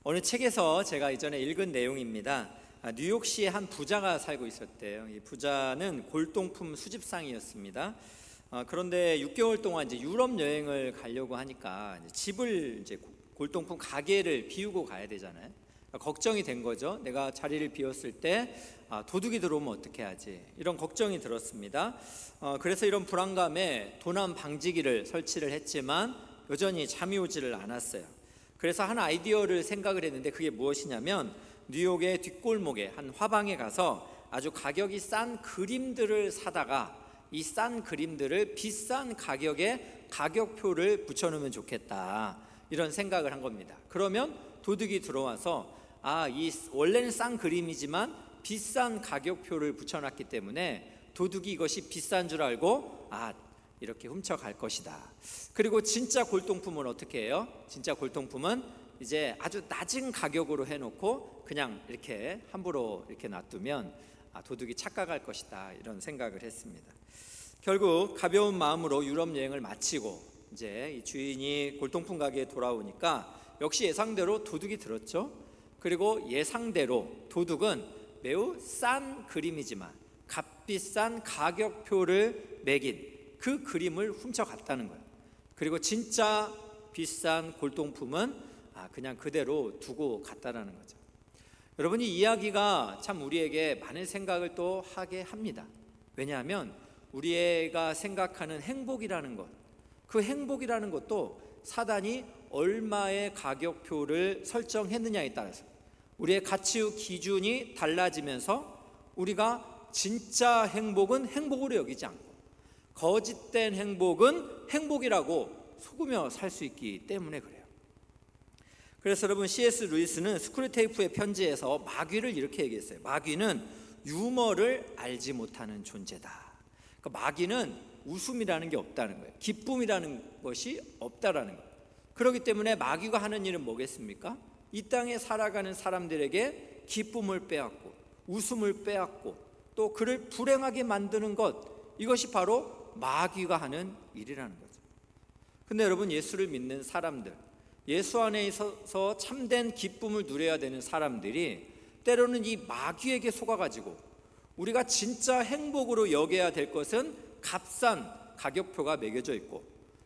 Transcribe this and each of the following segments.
어느 책에서 제가 이전에 읽은 내용입니다. 뉴욕시에 한 부자가 살고 있었대요. 이 부자는 골동품 수집상이었습니다. 그런데 6개월 동안 이제 유럽 여행을 가려고 하니까 집을 이제 골동품 가게를 비우고 가야 되잖아요. 걱정이 된 거죠. 내가 자리를 비웠을 때 도둑이 들어오면 어떻게 하지? 이런 걱정이 들었습니다. 그래서 이런 불안감에 도난 방지기를 설치를 했지만 여전히 잠이 오지를 않았어요. 그래서 한 아이디어를 생각을 했는데 그게 무엇이냐면 뉴욕의 뒷골목에 한 화방에 가서 아주 가격이 싼 그림들을 사다가 이 싼 그림들을 비싼 가격에 가격표를 붙여놓으면 좋겠다, 이런 생각을 한 겁니다. 그러면 도둑이 들어와서 이 원래는 싼 그림이지만 비싼 가격표를 붙여놨기 때문에 도둑이 이것이 비싼 줄 알고 이렇게 훔쳐갈 것이다. 그리고 진짜 골동품은 어떻게 해요? 진짜 골동품은 이제 아주 낮은 가격으로 해놓고 그냥 이렇게 함부로 이렇게 놔두면 도둑이 착각할 것이다, 이런 생각을 했습니다. 결국 가벼운 마음으로 유럽 여행을 마치고 이제 이 주인이 골동품 가게에 돌아오니까 역시 예상대로 도둑이 들었죠. 그리고 예상대로 도둑은 매우 싼 그림이지만 값비싼 가격표를 매긴 그 그림을 훔쳐갔다는 거예요. 그리고 진짜 비싼 골동품은 그냥 그대로 두고 갔다라는 거죠. 여러분, 이 이야기가 참 우리에게 많은 생각을 또 하게 합니다. 왜냐하면 우리가 생각하는 행복이라는 것, 그 행복이라는 것도 사단이 얼마의 가격표를 설정했느냐에 따라서 우리의 가치 기준이 달라지면서 우리가 진짜 행복은 행복으로 여기지 않고 거짓된 행복은 행복이라고 속으며 살 수 있기 때문에 그래요. 그래서 여러분, C.S. 루이스는 스크류테이프의 편지에서 마귀를 이렇게 얘기했어요. 마귀는 유머를 알지 못하는 존재다. 그러니까 마귀는 웃음이라는 게 없다는 거예요. 기쁨이라는 것이 없다라는 거예요. 그렇기 때문에 마귀가 하는 일은 뭐겠습니까? 이 땅에 살아가는 사람들에게 기쁨을 빼앗고 웃음을 빼앗고 또 그를 불행하게 만드는 것, 이것이 바로 마귀가 하는 일이라는 거죠. 근데 여러분, 예수를 믿는 사람들, 예수 안에 있어서 참된 기쁨을 누려야 되는 사람들이 때로는 이 마귀에게 속아가지고 우리가 진짜 행복으로 여겨야 될 것은 값싼 가격표가 매겨져 있고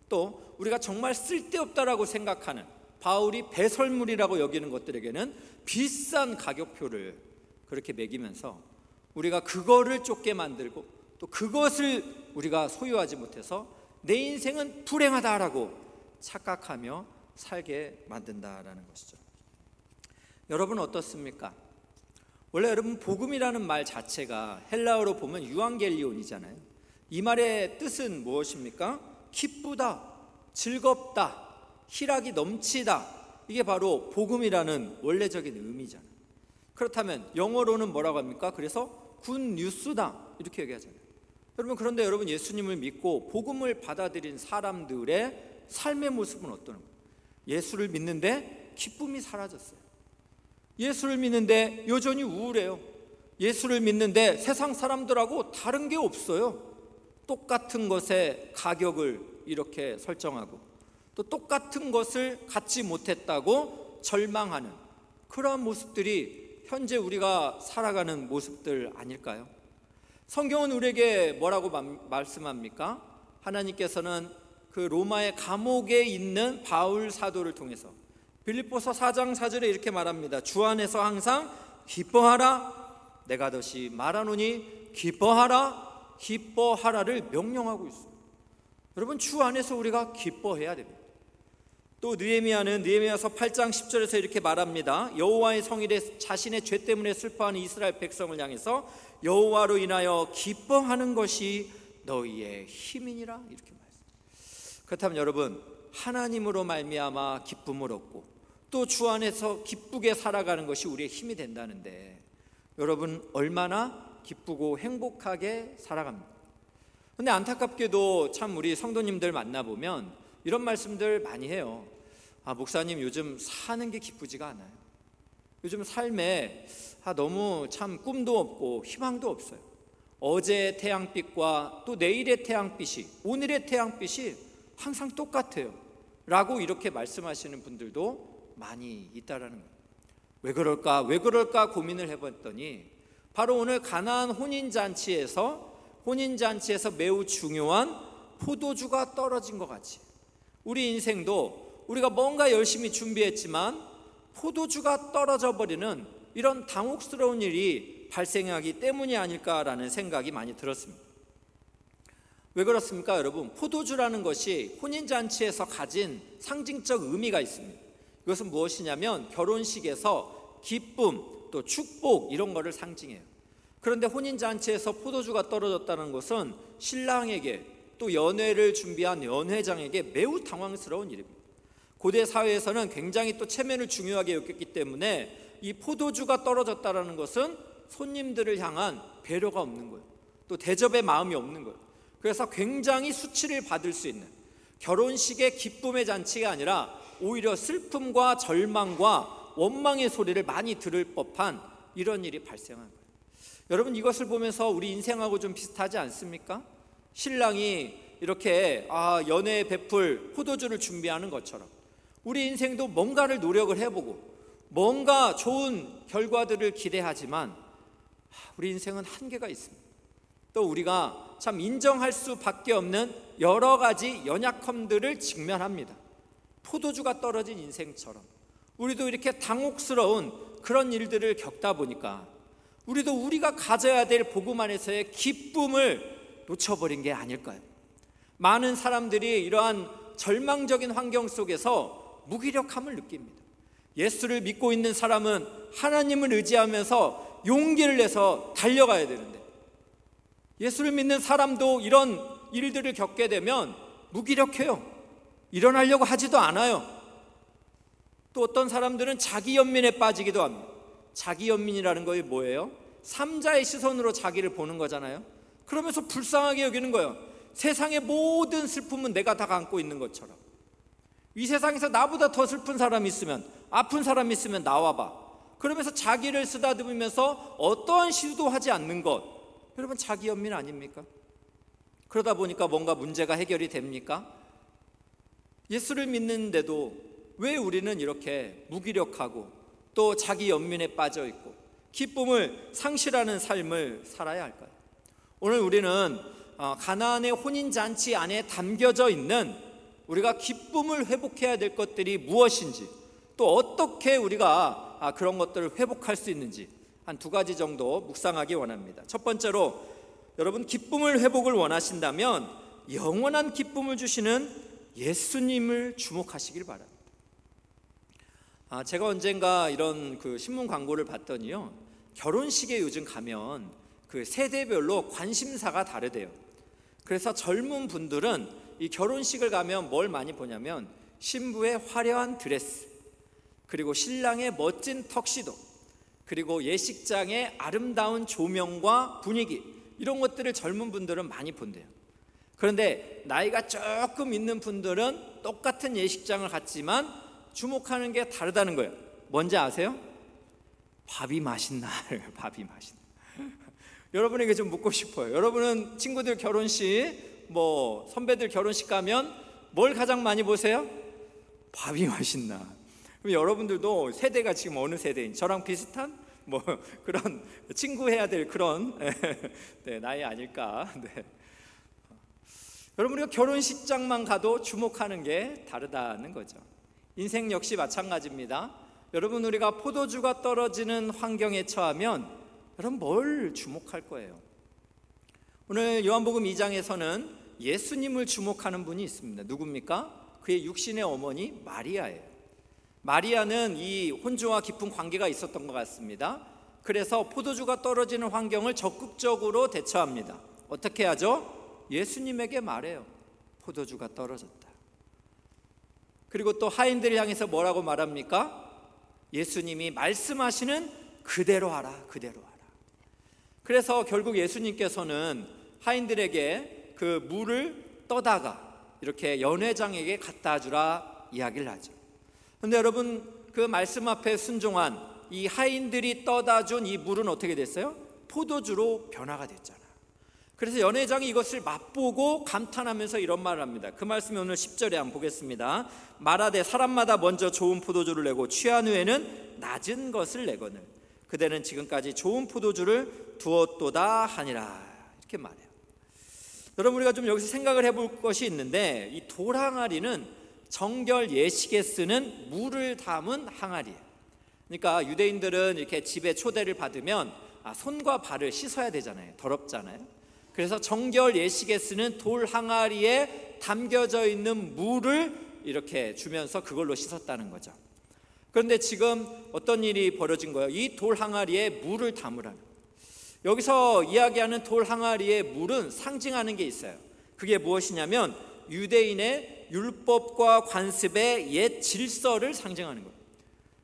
또 우리가 정말 쓸데없다라고 생각하는 바울이 배설물이라고 여기는 것들에게는 비싼 가격표를 그렇게 매기면서 우리가 그거를 쫓게 만들고 또 그것을 우리가 소유하지 못해서 내 인생은 불행하다라고 착각하며 살게 만든다라는 것이죠. 여러분 어떻습니까? 원래 여러분, 복음이라는 말 자체가 헬라어로 보면 유앙겔리온이잖아요. 이 말의 뜻은 무엇입니까? 기쁘다, 즐겁다, 희락이 넘치다, 이게 바로 복음이라는 원래적인 의미잖아요. 그렇다면 영어로는 뭐라고 합니까? 그래서 굿 뉴스다, 이렇게 얘기하잖아요. 여러분, 그런데 여러분, 예수님을 믿고 복음을 받아들인 사람들의 삶의 모습은 어떤 거예요? 예수를 믿는데 기쁨이 사라졌어요. 예수를 믿는데 여전히 우울해요. 예수를 믿는데 세상 사람들하고 다른 게 없어요. 똑같은 것의 가격을 이렇게 설정하고 또 똑같은 것을 갖지 못했다고 절망하는 그러한 모습들이 현재 우리가 살아가는 모습들 아닐까요? 성경은 우리에게 뭐라고 말씀합니까? 하나님께서는 그 로마의 감옥에 있는 바울 사도를 통해서 빌립보서 4장 4절에 이렇게 말합니다. 주 안에서 항상 기뻐하라, 내가 다시 말하노니 기뻐하라, 기뻐하라를 명령하고 있어요. 여러분, 주 안에서 우리가 기뻐해야 됩니다. 또 느헤미야는 느헤미야서 8장 10절에서 이렇게 말합니다. 여호와의 성일에 자신의 죄 때문에 슬퍼하는 이스라엘 백성을 향해서 여호와로 인하여 기뻐하는 것이 너희의 힘이니라, 이렇게 말합니다. 그렇다면 여러분, 하나님으로 말미암아 기쁨을 얻고 또 주 안에서 기쁘게 살아가는 것이 우리의 힘이 된다는데 여러분, 얼마나 기쁘고 행복하게 살아갑니까? 근데 안타깝게도 참 우리 성도님들 만나보면 이런 말씀들 많이 해요. 목사님, 요즘 사는 게 기쁘지가 않아요. 요즘 삶에 너무 참 꿈도 없고 희망도 없어요. 어제의 태양빛과 또 내일의 태양빛이, 오늘의 태양빛이 항상 똑같아요 라고 이렇게 말씀하시는 분들도 많이 있다라는 거예요. 왜 그럴까 고민을 해봤더니 바로 오늘 가나안 혼인잔치에서 매우 중요한 포도주가 떨어진 것 같이 우리 인생도 우리가 뭔가 열심히 준비했지만 포도주가 떨어져 버리는 이런 당혹스러운 일이 발생하기 때문이 아닐까라는 생각이 많이 들었습니다. 왜 그렇습니까, 여러분? 포도주라는 것이 혼인잔치에서 가진 상징적 의미가 있습니다. 이것은 무엇이냐면 결혼식에서 기쁨 또 축복 이런 거를 상징해요. 그런데 혼인잔치에서 포도주가 떨어졌다는 것은 신랑에게 또 연회를 준비한 연회장에게 매우 당황스러운 일입니다. 고대 사회에서는 굉장히 또 체면을 중요하게 여겼기 때문에 이 포도주가 떨어졌다는 것은 손님들을 향한 배려가 없는 거예요. 또 대접의 마음이 없는 거예요. 그래서 굉장히 수치를 받을 수 있는 결혼식의 기쁨의 잔치가 아니라 오히려 슬픔과 절망과 원망의 소리를 많이 들을 법한 이런 일이 발생한 거예요. 여러분, 이것을 보면서 우리 인생하고 좀 비슷하지 않습니까? 신랑이 이렇게 연애에 베풀 포도주를 준비하는 것처럼 우리 인생도 뭔가를 노력을 해보고 뭔가 좋은 결과들을 기대하지만 우리 인생은 한계가 있습니다. 또 우리가 참 인정할 수밖에 없는 여러 가지 연약함들을 직면합니다. 포도주가 떨어진 인생처럼 우리도 이렇게 당혹스러운 그런 일들을 겪다 보니까 우리도 우리가 가져야 될 복음 안에서의 기쁨을 놓쳐버린 게 아닐까요? 많은 사람들이 이러한 절망적인 환경 속에서 무기력함을 느낍니다. 예수를 믿고 있는 사람은 하나님을 의지하면서 용기를 내서 달려가야 되는데 예수를 믿는 사람도 이런 일들을 겪게 되면 무기력해요. 일어나려고 하지도 않아요. 또 어떤 사람들은 자기 연민에 빠지기도 합니다. 자기 연민이라는 것이 뭐예요? 삼자의 시선으로 자기를 보는 거잖아요. 그러면서 불쌍하게 여기는 거예요. 세상의 모든 슬픔은 내가 다 안고 있는 것처럼. 이 세상에서 나보다 더 슬픈 사람이 있으면, 아픈 사람이 있으면 나와봐. 그러면서 자기를 쓰다듬으면서 어떠한 시도도 하지 않는 것, 여러분 자기 연민 아닙니까? 그러다 보니까 뭔가 문제가 해결이 됩니까? 예수를 믿는데도 왜 우리는 이렇게 무기력하고 또 자기 연민에 빠져 있고 기쁨을 상실하는 삶을 살아야 할까요? 오늘 우리는 가나안의 혼인잔치 안에 담겨져 있는 우리가 기쁨을 회복해야 될 것들이 무엇인지, 또 어떻게 우리가 그런 것들을 회복할 수 있는지 한 두 가지 정도 묵상하기 원합니다. 첫 번째로, 여러분 기쁨을 회복을 원하신다면 영원한 기쁨을 주시는 예수님을 주목하시길 바랍니다. 제가 언젠가 이런 신문 광고를 봤더니요, 결혼식에 요즘 가면 세대별로 관심사가 다르대요. 그래서 젊은 분들은 이 결혼식을 가면 뭘 많이 보냐면 신부의 화려한 드레스, 그리고 신랑의 멋진 턱시도, 그리고 예식장의 아름다운 조명과 분위기, 이런 것들을 젊은 분들은 많이 본대요. 그런데 나이가 조금 있는 분들은 똑같은 예식장을 갔지만 주목하는 게 다르다는 거예요. 뭔지 아세요? 밥이 맛있나? 밥이 맛있나? 여러분에게 좀 묻고 싶어요. 여러분은 친구들 결혼식, 선배들 결혼식 가면 뭘 가장 많이 보세요? 밥이 맛있나? 그럼 여러분들도 세대가 지금 어느 세대인지, 저랑 비슷한 그런 친구 해야 될 그런 나이 아닐까. 여러분, 우리가 결혼식장만 가도 주목하는 게 다르다는 거죠. 인생 역시 마찬가지입니다. 여러분, 우리가 포도주가 떨어지는 환경에 처하면 여러분 뭘 주목할 거예요? 오늘 요한복음 2장에서는 예수님을 주목하는 분이 있습니다. 누굽니까? 그의 육신의 어머니 마리아예요. 마리아는 이 혼주와 깊은 관계가 있었던 것 같습니다. 그래서 포도주가 떨어지는 환경을 적극적으로 대처합니다. 어떻게 하죠? 예수님에게 말해요. 포도주가 떨어졌다. 그리고 또 하인들을 향해서 뭐라고 말합니까? 예수님이 말씀하시는 그대로 하라, 그대로 하라. 그래서 결국 예수님께서는 하인들에게 그 물을 떠다가 이렇게 연회장에게 갖다 주라 이야기를 하죠. 그런데 여러분, 그 말씀 앞에 순종한 이 하인들이 떠다 준 이 물은 어떻게 됐어요? 포도주로 변화가 됐잖아. 그래서 연회장이 이것을 맛보고 감탄하면서 이런 말을 합니다. 그 말씀이 오늘 10절에 한번 보겠습니다. 말하되 사람마다 먼저 좋은 포도주를 내고 취한 후에는 낮은 것을 내거늘 그대는 지금까지 좋은 포도주를 두었도다 하니라. 이렇게 말해요. 여러분, 우리가 좀 여기서 생각을 해볼 것이 있는데, 이 돌항아리는 정결 예식에 쓰는 물을 담은 항아리예요. 그러니까 유대인들은 이렇게 집에 초대를 받으면 손과 발을 씻어야 되잖아요. 더럽잖아요. 그래서 정결 예식에 쓰는 돌 항아리에 담겨져 있는 물을 이렇게 주면서 그걸로 씻었다는 거죠. 그런데 지금 어떤 일이 벌어진 거예요? 이 돌 항아리에 물을 담으라는 거예요. 여기서 이야기하는 돌 항아리의 물은 상징하는 게 있어요. 그게 무엇이냐면 유대인의 율법과 관습의 옛 질서를 상징하는 거예요.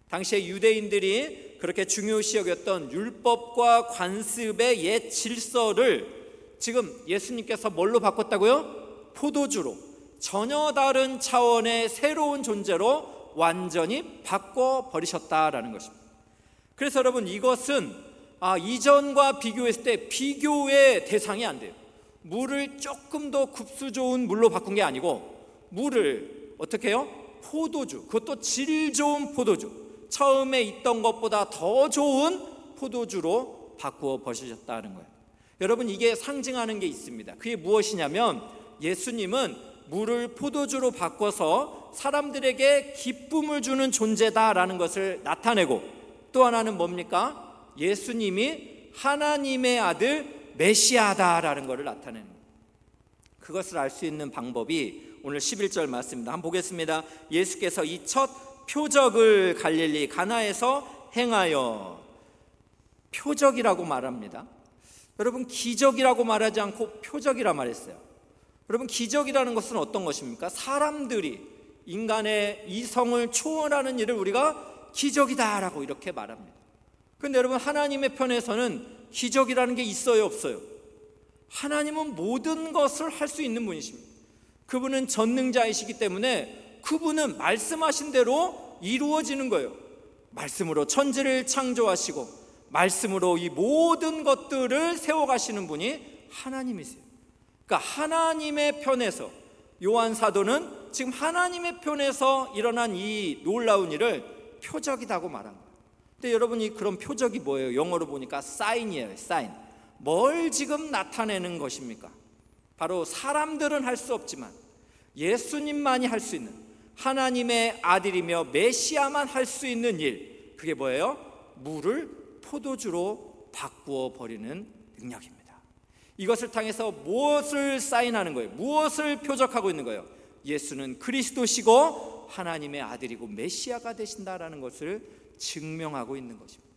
당시에 유대인들이 그렇게 중요시 여겼던 율법과 관습의 옛 질서를 지금 예수님께서 뭘로 바꿨다고요? 포도주로, 전혀 다른 차원의 새로운 존재로 완전히 바꿔버리셨다라는 것입니다. 그래서 여러분, 이것은 이전과 비교했을 때 비교의 대상이 안 돼요. 물을 조금 더 굽수 좋은 물로 바꾼 게 아니고 물을 어떻게 해요? 포도주, 그것도 질 좋은 포도주, 처음에 있던 것보다 더 좋은 포도주로 바꾸어 버리셨다는 거예요. 여러분, 이게 상징하는 게 있습니다. 그게 무엇이냐면 예수님은 물을 포도주로 바꿔서 사람들에게 기쁨을 주는 존재다라는 것을 나타내고, 또 하나는 뭡니까? 예수님이 하나님의 아들 메시아다라는 것을 나타내는 거예요. 그것을 알 수 있는 방법이 오늘 11절 말씀입니다. 한번 보겠습니다. 예수께서 이 첫 표적을 갈릴리 가나에서 행하여, 표적이라고 말합니다. 여러분, 기적이라고 말하지 않고 표적이라 말했어요. 여러분, 기적이라는 것은 어떤 것입니까? 사람들이 인간의 이성을 초월하는 일을 우리가 기적이다라고 이렇게 말합니다. 그런데 여러분, 하나님의 편에서는 기적이라는 게 있어요, 없어요? 하나님은 모든 것을 할 수 있는 분이십니다. 그분은 전능자이시기 때문에 그분은 말씀하신 대로 이루어지는 거예요. 말씀으로 천지를 창조하시고 말씀으로 이 모든 것들을 세워가시는 분이 하나님이세요. 그러니까 하나님의 편에서, 요한 사도는 지금 하나님의 편에서 일어난 이 놀라운 일을 표적이라고 말한 거예요. 근데 여러분이 그런 표적이 뭐예요? 영어로 보니까 사인이에요. 사인. 뭘 지금 나타내는 것입니까? 바로 사람들은 할 수 없지만 예수님만이 할 수 있는, 하나님의 아들이며 메시아만 할 수 있는 일, 그게 뭐예요? 물을 포도주로 바꾸어 버리는 능력입니다. 이것을 통해서 무엇을 사인하는 거예요? 무엇을 표적하고 있는 거예요? 예수는 그리스도시고 하나님의 아들이고 메시아가 되신다라는 것을 증명하고 있는 것입니다.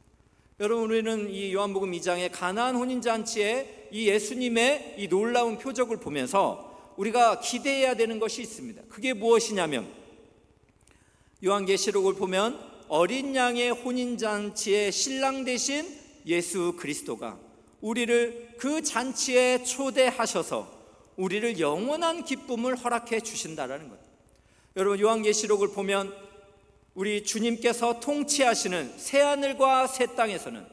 여러분, 우리는 이 요한복음 2장의 가나안 혼인잔치에 이 예수님의 이 놀라운 표적을 보면서 우리가 기대해야 되는 것이 있습니다. 그게 무엇이냐면, 요한계시록을 보면 어린 양의 혼인잔치의 신랑 되신 예수 그리스도가 우리를 그 잔치에 초대하셔서 우리를 영원한 기쁨을 허락해 주신다라는 거예요. 여러분, 요한계시록을 보면 우리 주님께서 통치하시는 새하늘과 새 땅에서는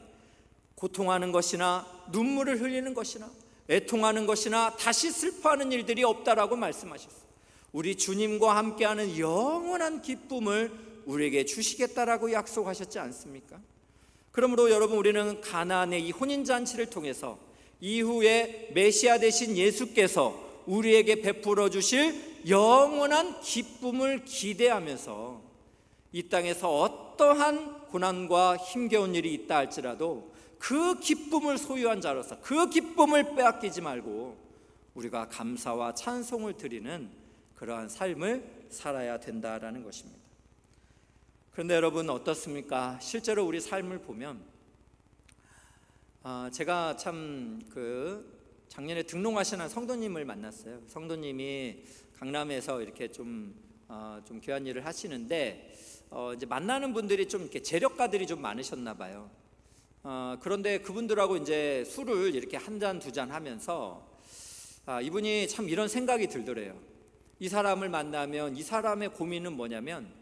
고통하는 것이나 눈물을 흘리는 것이나 애통하는 것이나 다시 슬퍼하는 일들이 없다라고 말씀하셨어요. 우리 주님과 함께하는 영원한 기쁨을 우리에게 주시겠다라고 약속하셨지 않습니까? 그러므로 여러분, 우리는 가나안의 이 혼인잔치를 통해서 이후에 메시아 되신 예수께서 우리에게 베풀어 주실 영원한 기쁨을 기대하면서 이 땅에서 어떠한 고난과 힘겨운 일이 있다 할지라도 그 기쁨을 소유한 자로서 그 기쁨을 빼앗기지 말고 우리가 감사와 찬송을 드리는 그러한 삶을 살아야 된다라는 것입니다. 그런데 여러분, 어떻습니까? 실제로 우리 삶을 보면 제가 참 작년에 등록하시는 성도님을 만났어요. 성도님이 강남에서 이렇게 좀 귀한 일을 하시는데 이제 만나는 분들이 좀 이렇게 재력가들이 좀 많으셨나 봐요. 그런데 그분들하고 이제 술을 이렇게 한 잔, 두 잔 하면서 이분이 참 이런 생각이 들더래요. 이 사람을 만나면 이 사람의 고민은 뭐냐면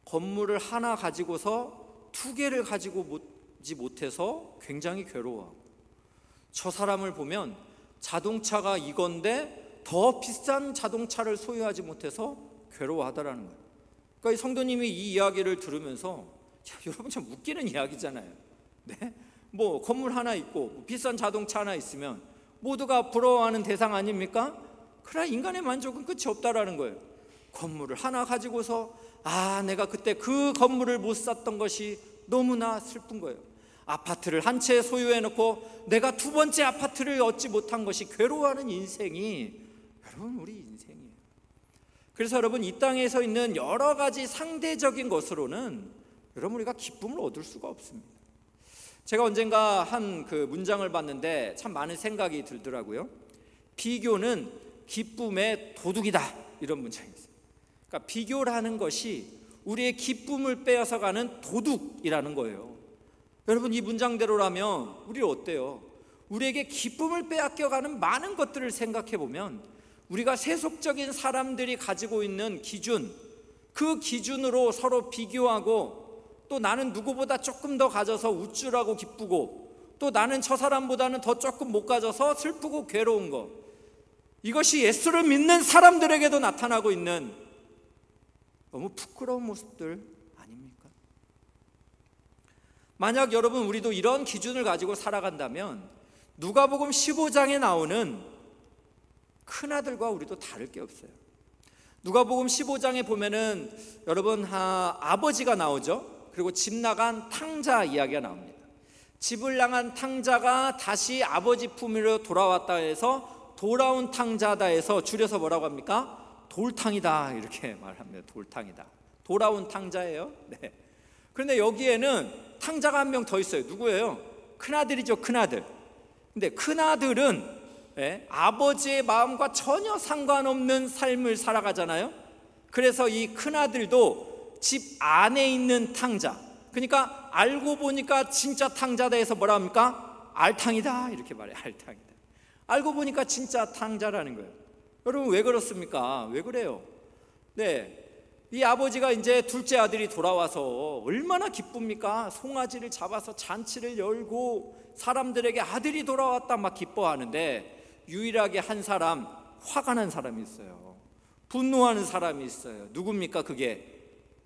건물을 하나 가지고서 두 개를 가지고 못해서 굉장히 괴로워하고, 저 사람을 보면 자동차가 이건데 더 비싼 자동차를 소유하지 못해서 괴로워하더라는 거예요. 그러니까 이 성도님이 이 이야기를 들으면서 여러분 참 웃기는 이야기잖아요. 네? 뭐 건물 하나 있고 비싼 자동차 하나 있으면 모두가 부러워하는 대상 아닙니까? 그러나 인간의 만족은 끝이 없다라는 거예요. 건물을 하나 가지고서 내가 그때 그 건물을 못 샀던 것이 너무나 슬픈 거예요. 아파트를 한 채 소유해놓고 내가 두 번째 아파트를 얻지 못한 것이 괴로워하는 인생이 여러분 우리 인생이에요. 그래서 여러분 이 땅에서 있는 여러 가지 상대적인 것으로는 여러분 우리가 기쁨을 얻을 수가 없습니다. 제가 언젠가 한 그 문장을 봤는데 참 많은 생각이 들더라고요. 비교는 기쁨의 도둑이다, 이런 문장이 있어요. 그러니까 비교라는 것이 우리의 기쁨을 빼앗아가는 도둑이라는 거예요. 여러분 이 문장대로라면 우리 어때요? 우리에게 기쁨을 빼앗겨가는 많은 것들을 생각해 보면 우리가 세속적인 사람들이 가지고 있는 기준, 그 기준으로 서로 비교하고 또 나는 누구보다 조금 더 가져서 우쭐하고 기쁘고 또 나는 저 사람보다는 더 조금 못 가져서 슬프고 괴로운 거, 이것이 예수를 믿는 사람들에게도 나타나고 있는 너무 부끄러운 모습들 아닙니까? 만약 여러분 우리도 이런 기준을 가지고 살아간다면 누가복음 15장에 나오는 큰아들과 우리도 다를 게 없어요. 누가복음 15장에 보면은 여러분 아버지가 나오죠. 그리고 집 나간 탕자 이야기가 나옵니다. 집을 나간 탕자가 다시 아버지 품으로 돌아왔다 해서 돌아온 탕자다 해서 줄여서 뭐라고 합니까? 돌탕이다, 이렇게 말합니다. 돌탕이다. 돌아온 탕자예요. 네. 그런데 여기에는 탕자가 한 명 더 있어요. 누구예요? 큰아들이죠. 큰아들. 근데 큰아들은 아버지의 마음과 전혀 상관없는 삶을 살아가잖아요. 그래서 이 큰아들도 집 안에 있는 탕자, 그러니까 알고 보니까 진짜 탕자다 해서 뭐라 합니까? 알탕이다, 이렇게 말해요. 알탕이다. 알고 보니까 진짜 탕자라는 거예요. 여러분 왜 그렇습니까? 왜 그래요? 네, 이 아버지가 이제 둘째 아들이 돌아와서 얼마나 기쁩니까? 송아지를 잡아서 잔치를 열고 사람들에게 아들이 돌아왔다 막 기뻐하는데 유일하게 한 사람, 화가 난 사람이 있어요. 분노하는 사람이 있어요. 누굽니까? 그게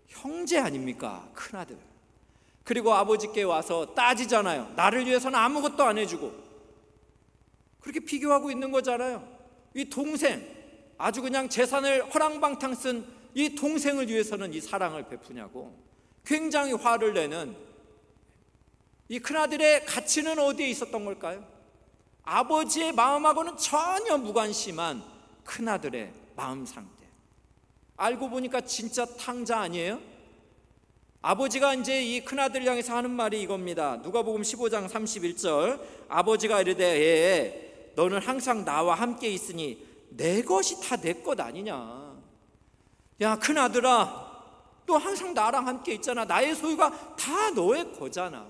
형제 아닙니까? 큰아들. 그리고 아버지께 와서 따지잖아요. 나를 위해서는 아무것도 안 해주고, 그렇게 비교하고 있는 거잖아요. 이 동생, 아주 그냥 재산을 허랑방탕 쓴 이 동생을 위해서는 이 사랑을 베푸냐고 굉장히 화를 내는 이 큰아들의 가치는 어디에 있었던 걸까요? 아버지의 마음하고는 전혀 무관심한 큰아들의 마음 상태. 알고 보니까 진짜 탕자 아니에요? 아버지가 이제 이 큰아들을 향해서 하는 말이 이겁니다. 누가복음 15장 31절, 아버지가 이르되 너는 항상 나와 함께 있으니 내 것이 다 내 것 아니냐. 야 큰아들아, 너 항상 나랑 함께 있잖아. 나의 소유가 다 너의 거잖아.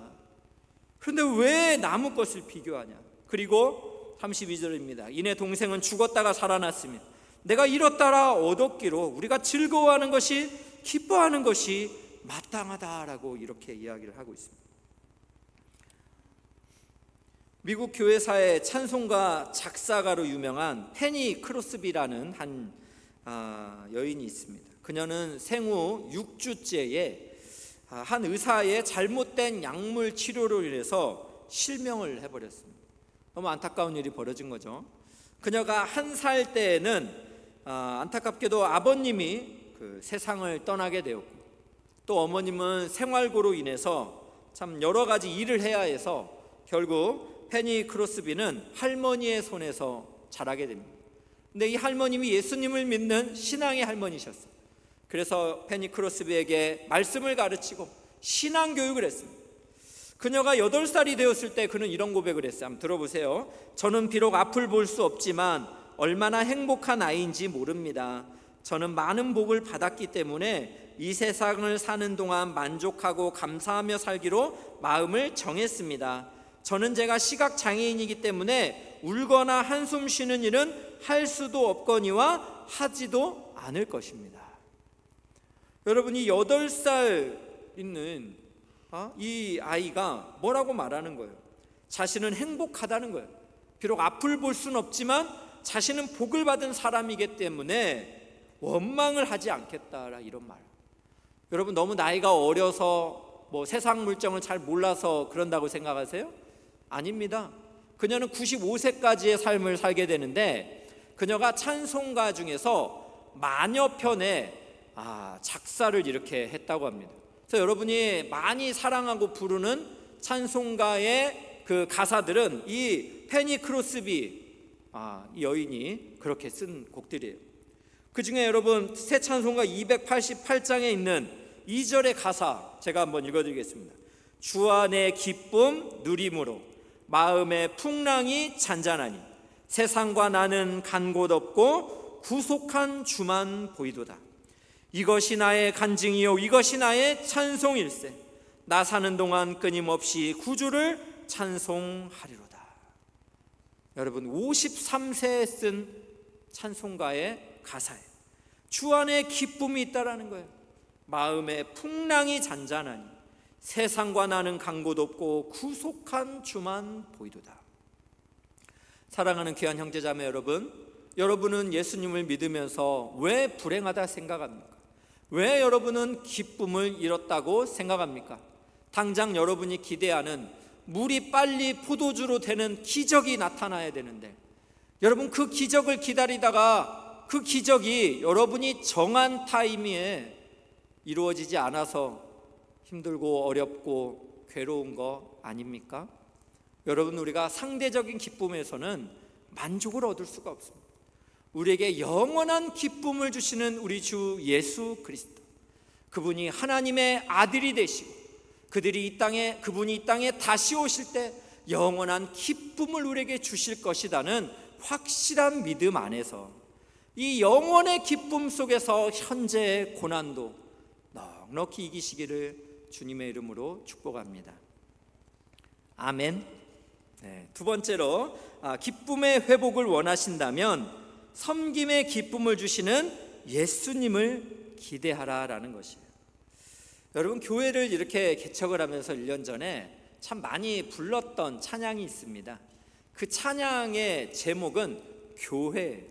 그런데 왜 남의 것을 비교하냐. 그리고 32절입니다. 이내 동생은 죽었다가 살아났으며 내가 잃었다라 얻었기로 우리가 즐거워하는 것이, 기뻐하는 것이 마땅하다라고 이렇게 이야기를 하고 있습니다. 미국 교회사의 찬송가 작사가로 유명한 페니 크로스비라는 한 여인이 있습니다. 그녀는 생후 6주째에 한 의사의 잘못된 약물 치료로 인해서 실명을 해버렸습니다. 너무 안타까운 일이 벌어진 거죠. 그녀가 1살 때에는 안타깝게도 아버님이 그 세상을 떠나게 되었고, 또 어머님은 생활고로 인해서 참 여러 가지 일을 해야 해서 결국 페니 크로스비는 할머니의 손에서 자라게 됩니다. 근데 이 할머님이 예수님을 믿는 신앙의 할머니셨어요. 그래서 페니 크로스비에게 말씀을 가르치고 신앙 교육을 했습니다. 그녀가 8살이 되었을 때 그는 이런 고백을 했어요. 한번 들어보세요. 저는 비록 앞을 볼 수 없지만 얼마나 행복한 아이인지 모릅니다. 저는 많은 복을 받았기 때문에 이 세상을 사는 동안 만족하고 감사하며 살기로 마음을 정했습니다. 저는 제가 시각장애인이기 때문에 울거나 한숨 쉬는 일은 할 수도 없거니와 하지도 않을 것입니다. 여러분이 8살 있는 이 아이가 뭐라고 말하는 거예요? 자신은 행복하다는 거예요. 비록 앞을 볼 수는 없지만 자신은 복을 받은 사람이기 때문에 원망을 하지 않겠다라 이런 말. 여러분 너무 나이가 어려서 세상 물정을 잘 몰라서 그런다고 생각하세요? 아닙니다. 그녀는 95세까지의 삶을 살게 되는데 그녀가 찬송가 중에서 마녀 편의 작사를 이렇게 했다고 합니다. 그래서 여러분이 많이 사랑하고 부르는 찬송가의 그 가사들은 이 페니 크로스비 여인이 그렇게 쓴 곡들이에요. 그 중에 여러분 새 찬송가 288장에 있는 2절의 가사 제가 한번 읽어드리겠습니다. 주 안의 기쁨 누림으로 마음의 풍랑이 잔잔하니 세상과 나는 간 곳 없고 구속한 주만 보이도다. 이것이 나의 간증이요 이것이 나의 찬송일세. 나 사는 동안 끊임없이 구주를 찬송하리로다. 여러분 53세에 쓴 찬송가의 가사예요. 주 안에 기쁨이 있다라는 거예요. 마음의 풍랑이 잔잔하니 세상과 나는 간 곳 없고 구속한 주만 보이도다. 사랑하는 귀한 형제자매 여러분, 여러분은 예수님을 믿으면서 왜 불행하다 생각합니까? 왜 여러분은 기쁨을 잃었다고 생각합니까? 당장 여러분이 기대하는 물이 빨리 포도주로 되는 기적이 나타나야 되는데 여러분 그 기적을 기다리다가 그 기적이 여러분이 정한 타이밍에 이루어지지 않아서 힘들고 어렵고 괴로운 거 아닙니까? 여러분 우리가 상대적인 기쁨에서는 만족을 얻을 수가 없습니다. 우리에게 영원한 기쁨을 주시는 우리 주 예수 그리스도, 그분이 하나님의 아들이 되시고 그분이 이 땅에 다시 오실 때 영원한 기쁨을 우리에게 주실 것이라는 확실한 믿음 안에서 이 영원의 기쁨 속에서 현재의 고난도 넉넉히 이기시기를 주님의 이름으로 축복합니다. 아멘. 두 번째로 기쁨의 회복을 원하신다면 섬김의 기쁨을 주시는 예수님을 기대하라라는 것이에요. 여러분 교회를 이렇게 개척을 하면서 1년 전에 참 많이 불렀던 찬양이 있습니다. 그 찬양의 제목은 교회.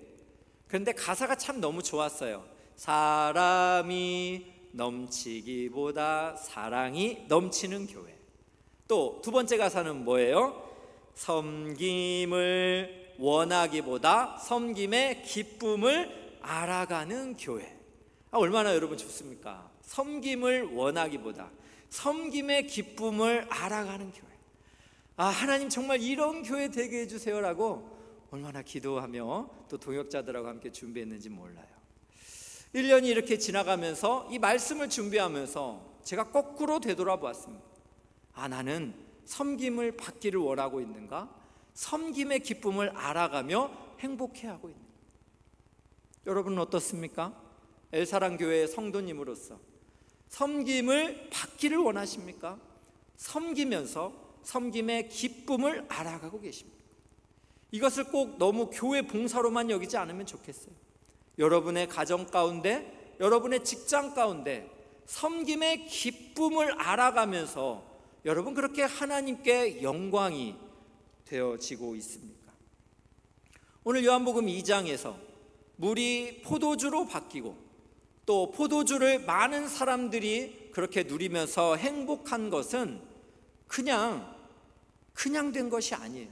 그런데 가사가 참 너무 좋았어요. 사람이 넘치기보다 사랑이 넘치는 교회. 또 두 번째 가사는 뭐예요? 섬김을 원하기보다 섬김의 기쁨을 알아가는 교회. 얼마나 여러분 좋습니까? 섬김을 원하기보다 섬김의 기쁨을 알아가는 교회. 하나님 정말 이런 교회 되게 해주세요라고 얼마나 기도하며 또 동역자들하고 함께 준비했는지 몰라요. 1년이 이렇게 지나가면서 이 말씀을 준비하면서 제가 거꾸로 되돌아보았습니다. 나는 섬김을 받기를 원하고 있는가? 섬김의 기쁨을 알아가며 행복해하고 있는가? 여러분은 어떻습니까? 엘사랑교회의 성도님으로서 섬김을 받기를 원하십니까? 섬기면서 섬김의 기쁨을 알아가고 계십니까? 이것을 꼭 너무 교회 봉사로만 여기지 않으면 좋겠어요. 여러분의 가정 가운데, 여러분의 직장 가운데 섬김의 기쁨을 알아가면서 여러분 그렇게 하나님께 영광이 되어지고 있습니까? 오늘 요한복음 2장에서 물이 포도주로 바뀌고 또 포도주를 많은 사람들이 그렇게 누리면서 행복한 것은 그냥 된 것이 아니에요.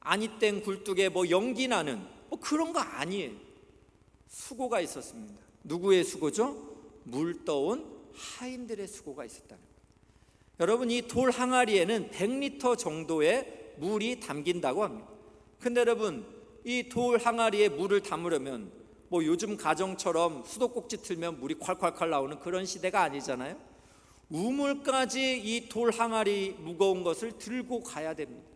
아니땡 굴뚝에 연기 나는 그런 거 아니에요. 수고가 있었습니다. 누구의 수고죠? 물 떠온 하인들의 수고가 있었다는 거예요. 여러분 이 돌 항아리에는 100리터 정도의 물이 담긴다고 합니다. 근데 여러분 이 돌 항아리에 물을 담으려면 요즘 가정처럼 수도꼭지 틀면 물이 콸콸콸 나오는 그런 시대가 아니잖아요. 우물까지 이 돌 항아리 무거운 것을 들고 가야 됩니다.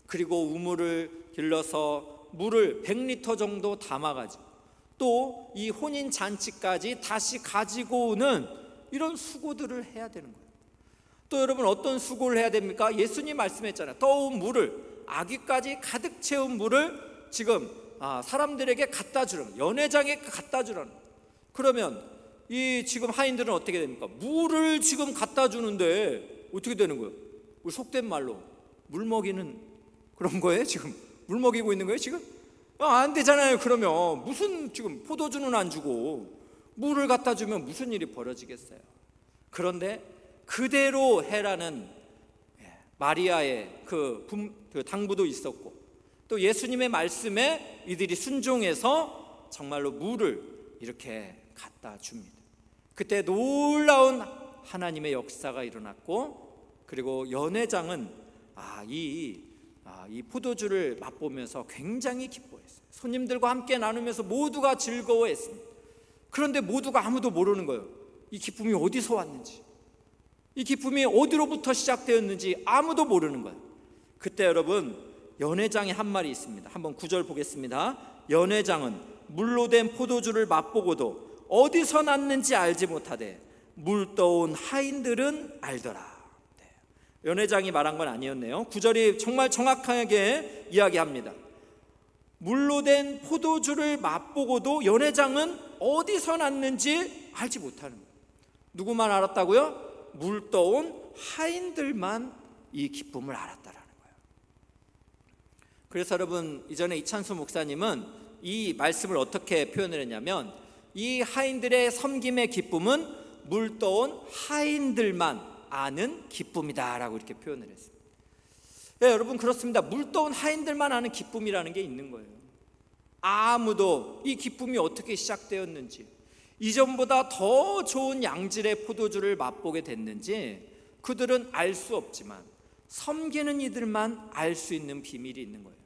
그리고 우물을 길러서 물을 100리터 정도 담아가지고 또 이 혼인 잔치까지 다시 가지고 오는 이런 수고들을 해야 되는 거예요. 또 여러분 어떤 수고를 해야 됩니까? 예수님 말씀했잖아요. 떠온 물을, 아기까지 가득 채운 물을 지금 사람들에게 갖다 주는, 연회장에 갖다 주라는. 그러면 이 지금 하인들은 어떻게 됩니까? 물을 지금 갖다 주는데 어떻게 되는 거예요? 우리 속된 말로 물 먹이는 그런 거예요 지금. 물 먹이고 있는 거예요 지금? 안 되잖아요. 그러면 무슨 지금 포도주는 안 주고 물을 갖다 주면 무슨 일이 벌어지겠어요? 그런데 그대로 해라는 마리아의 그 당부도 있었고, 또 예수님의 말씀에 이들이 순종해서 정말로 물을 이렇게 갖다 줍니다. 그때 놀라운 하나님의 역사가 일어났고, 그리고 연회장은 이 포도주를 맛보면서 굉장히 기뻐했어요. 손님들과 함께 나누면서 모두가 즐거워했습니다. 그런데 모두가 아무도 모르는 거예요. 이 기쁨이 어디서 왔는지, 이 기쁨이 어디로부터 시작되었는지 아무도 모르는 거예요. 그때 여러분, 연회장이 한 말이 있습니다. 한번 9절 보겠습니다. 연회장은 물로 된 포도주를 맛보고도 어디서 났는지 알지 못하되 물 떠온 하인들은 알더라. 연회장이 말한 건 아니었네요. 9절이 정말 정확하게 이야기합니다. 물로 된 포도주를 맛보고도 연회장은 어디서 났는지 알지 못하는 거예요. 누구만 알았다고요? 물 떠온 하인들만 이 기쁨을 알았다라는 거예요. 그래서 여러분, 이전에 이찬수 목사님은 이 말씀을 어떻게 표현을 했냐면, 이 하인들의 섬김의 기쁨은 물 떠온 하인들만 아는 기쁨이다라고 이렇게 표현을 했습니다. 여러분, 그렇습니다. 물 떠온 하인들만 아는 기쁨이라는 게 있는 거예요. 아무도 이 기쁨이 어떻게 시작되었는지, 이전보다 더 좋은 양질의 포도주를 맛보게 됐는지 그들은 알 수 없지만 섬기는 이들만 알 수 있는 비밀이 있는 거예요.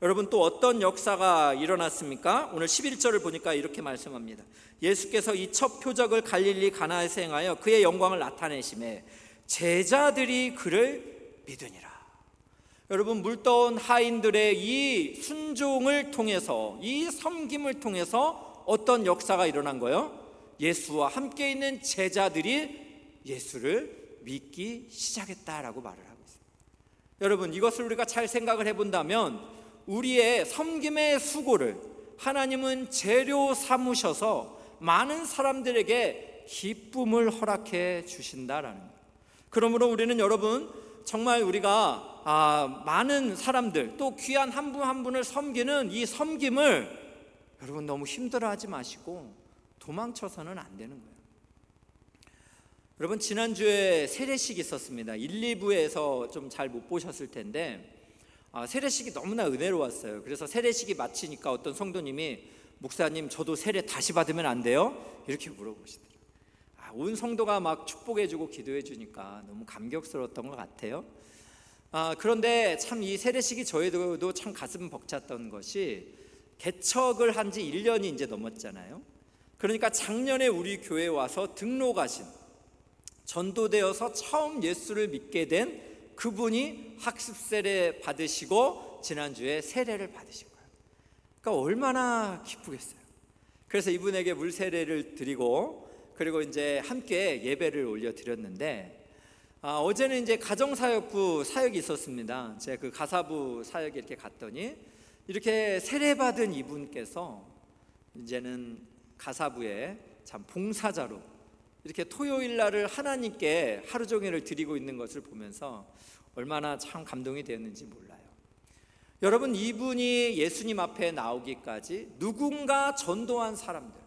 여러분, 또 어떤 역사가 일어났습니까? 오늘 11절을 보니까 이렇게 말씀합니다. 예수께서 이 첫 표적을 갈릴리 가나에서 행하여 그의 영광을 나타내심에 제자들이 그를 믿으니라. 여러분, 물떠온 하인들의 이 순종을 통해서, 이 섬김을 통해서 어떤 역사가 일어난 거예요? 예수와 함께 있는 제자들이 예수를 믿기 시작했다라고 말을 하고 있습니다. 여러분, 이것을 우리가 잘 생각을 해본다면 우리의 섬김의 수고를 하나님은 재료 삼으셔서 많은 사람들에게 기쁨을 허락해 주신다라는 거예요. 그러므로 우리는 여러분, 정말 우리가 많은 사람들, 또 귀한 한 분 한 분을 섬기는 이 섬김을 여러분 너무 힘들어하지 마시고 도망쳐서는 안 되는 거예요. 여러분, 지난주에 세례식이 있었습니다. 1, 2부에서 좀 잘 못 보셨을 텐데 세례식이 너무나 은혜로웠어요. 그래서 세례식이 마치니까 어떤 성도님이, 목사님, 저도 세례 다시 받으면 안 돼요? 이렇게 물어보시더라고요. 온 성도가 막 축복해주고 기도해주니까 너무 감격스러웠던 것 같아요. 그런데 참 이 세례식이 저희도 참 가슴 벅찼던 것이, 개척을 한 지 1년이 이제 넘었잖아요. 그러니까 작년에 우리 교회에 와서 등록하신, 전도되어서 처음 예수를 믿게 된 그분이 학습 세례 받으시고 지난주에 세례를 받으신 거예요. 그러니까 얼마나 기쁘겠어요. 그래서 이분에게 물 세례를 드리고, 그리고 이제 함께 예배를 올려드렸는데, 어제는 이제 가정사역부 사역이 있었습니다. 제가 그 가사부 사역에 이렇게 갔더니 이렇게 세례받은 이분께서 이제는 가사부에 참 봉사자로 이렇게 토요일 날을 하나님께 하루 종일을 드리고 있는 것을 보면서 얼마나 참 감동이 되었는지 몰라요. 여러분, 이분이 예수님 앞에 나오기까지 누군가 전도한 사람들,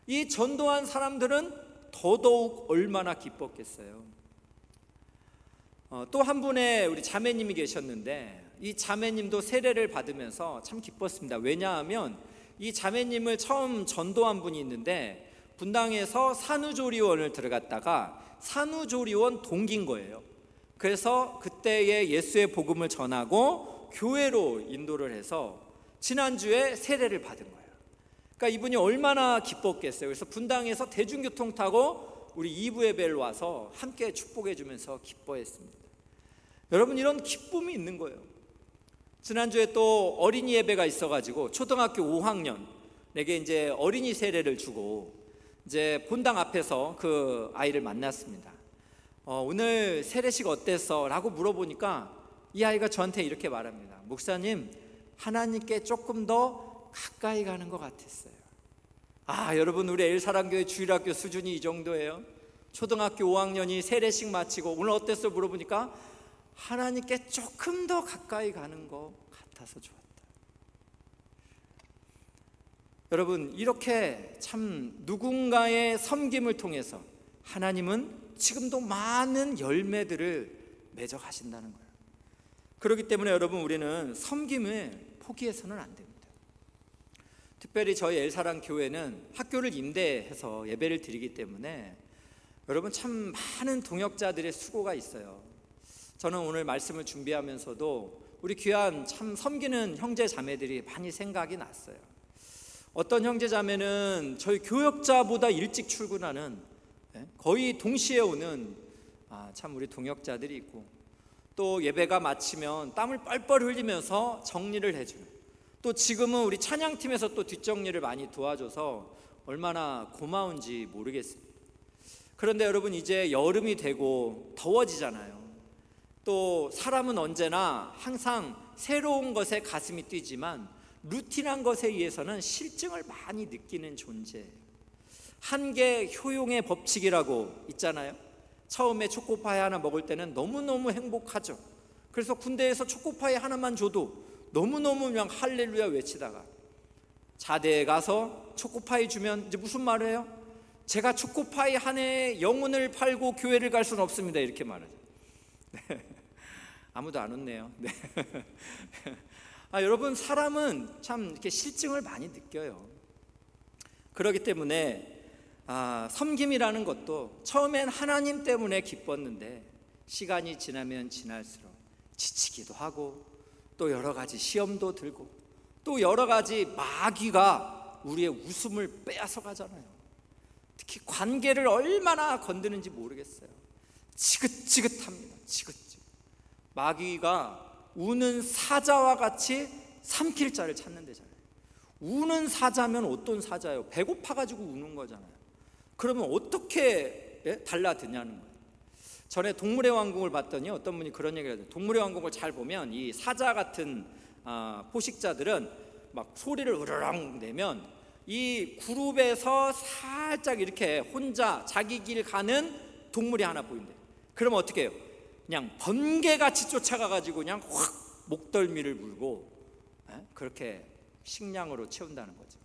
이 전도한 사람들은 더더욱 얼마나 기뻤겠어요. 또 한 분의 우리 자매님이 계셨는데, 이 자매님도 세례를 받으면서 참 기뻤습니다. 왜냐하면 이 자매님을 처음 전도한 분이 있는데, 분당에서 산후조리원을 들어갔다가 산후조리원 동기인 거예요. 그래서 그때의 예수의 복음을 전하고 교회로 인도를 해서 지난주에 세례를 받은 거예요. 그러니까 이분이 얼마나 기뻤겠어요. 그래서 분당에서 대중교통 타고 우리 2부 예배를 와서 함께 축복해 주면서 기뻐했습니다. 여러분, 이런 기쁨이 있는 거예요. 지난주에 또 어린이 예배가 있어가지고 초등학교 5학년에게 이제 어린이 세례를 주고 이제 본당 앞에서 그 아이를 만났습니다. 오늘 세례식 어땠어? 라고 물어보니까 이 아이가 저한테 이렇게 말합니다. 목사님, 하나님께 조금 더 가까이 가는 것 같았어요. 여러분, 우리 엘사랑교회 주일학교 수준이 이 정도예요. 초등학교 5학년이 세례식 마치고 오늘 어땠어? 물어보니까 하나님께 조금 더 가까이 가는 것 같았어요. 같아서 좋았다. 여러분, 이렇게 참 누군가의 섬김을 통해서 하나님은 지금도 많은 열매들을 맺어 가신다는 거예요. 그렇기 때문에 여러분, 우리는 섬김을 포기해서는 안 됩니다. 특별히 저희 엘사랑 교회는 학교를 임대해서 예배를 드리기 때문에 여러분, 참 많은 동역자들의 수고가 있어요. 저는 오늘 말씀을 준비하면서도 우리 귀한 참 섬기는 형제 자매들이 많이 생각이 났어요. 어떤 형제 자매는 저희 교역자보다 일찍 출근하는, 거의 동시에 오는 참 우리 동역자들이 있고, 또 예배가 마치면 땀을 뻘뻘 흘리면서 정리를 해주는, 또 지금은 우리 찬양팀에서 또 뒷정리를 많이 도와줘서 얼마나 고마운지 모르겠습니다. 그런데 여러분, 이제 여름이 되고 더워지잖아요. 또 사람은 언제나 항상 새로운 것에 가슴이 뛰지만 루틴한 것에 의해서는 실증을 많이 느끼는 존재예요. 한계 효용의 법칙이라고 있잖아요. 처음에 초코파이 하나 먹을 때는 너무너무 행복하죠. 그래서 군대에서 초코파이 하나만 줘도 너무너무 그냥 할렐루야 외치다가 자대에 가서 초코파이 주면 이제 무슨 말을 해요? 제가 초코파이 한 해에 영혼을 팔고 교회를 갈 수는 없습니다, 이렇게 말하죠. 네. 아무도 안 웃네요. 네. 여러분, 사람은 참 이렇게 실증을 많이 느껴요. 그렇기 때문에 섬김이라는 것도 처음엔 하나님 때문에 기뻤는데 시간이 지나면 지날수록 지치기도 하고, 또 여러 가지 시험도 들고, 또 여러 가지 마귀가 우리의 웃음을 빼앗아 가잖아요. 특히 관계를 얼마나 건드는지 모르겠어요. 지긋지긋합니다. 지긋지긋. 마귀가 우는 사자와 같이 삼킬 자를 찾는 데잖아요. 우는 사자면 어떤 사자예요? 배고파가지고 우는 거잖아요. 그러면 어떻게 달라드냐는 거예요. 전에 동물의 왕국을 봤더니 어떤 분이 그런 얘기를 하죠. 동물의 왕국을 잘 보면 이 사자 같은 포식자들은 막 소리를 으르렁 내면 이 그룹에서 살짝 이렇게 혼자 자기 길 가는 동물이 하나 보인대요. 그러면 어떻게 해요? 그냥 번개같이 쫓아가가지고 그냥 확 목덜미를 물고 그렇게 식량으로 채운다는 거죠.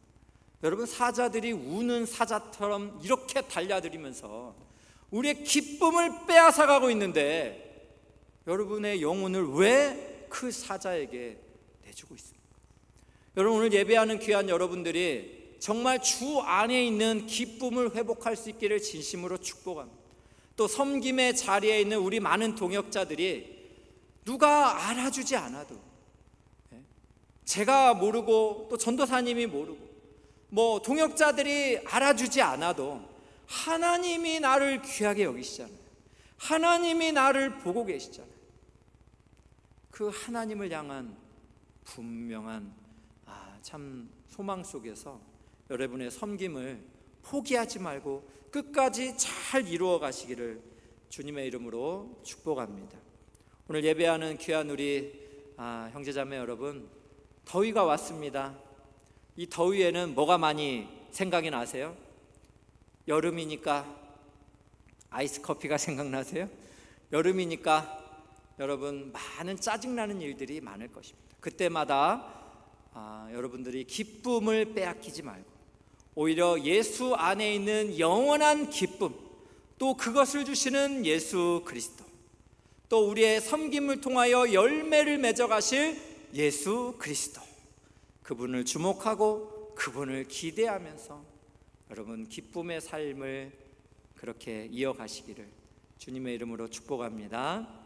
여러분, 사자들이 우는 사자처럼 이렇게 달려들면서 우리의 기쁨을 빼앗아가고 있는데 여러분의 영혼을 왜 그 사자에게 내주고 있습니까? 여러분, 오늘 예배하는 귀한 여러분들이 정말 주 안에 있는 기쁨을 회복할 수 있기를 진심으로 축복합니다. 또 섬김의 자리에 있는 우리 많은 동역자들이 누가 알아주지 않아도, 제가 모르고 또 전도사님이 모르고 뭐 동역자들이 알아주지 않아도 하나님이 나를 귀하게 여기시잖아요. 하나님이 나를 보고 계시잖아요. 그 하나님을 향한 분명한 참 소망 속에서 여러분의 섬김을 포기하지 말고 끝까지 잘 이루어 가시기를 주님의 이름으로 축복합니다. 오늘 예배하는 귀한 우리 형제자매 여러분, 더위가 왔습니다. 이 더위에는 뭐가 많이 생각이 나세요? 여름이니까 아이스 커피가 생각나세요? 여름이니까 여러분 많은 짜증나는 일들이 많을 것입니다. 그때마다 여러분들이 기쁨을 빼앗기지 말고 오히려 예수 안에 있는 영원한 기쁨, 또 그것을 주시는 예수 그리스도, 또 우리의 섬김을 통하여 열매를 맺어 가실 예수 그리스도, 그분을 주목하고 그분을 기대하면서 여러분 기쁨의 삶을 그렇게 이어가시기를 주님의 이름으로 축복합니다.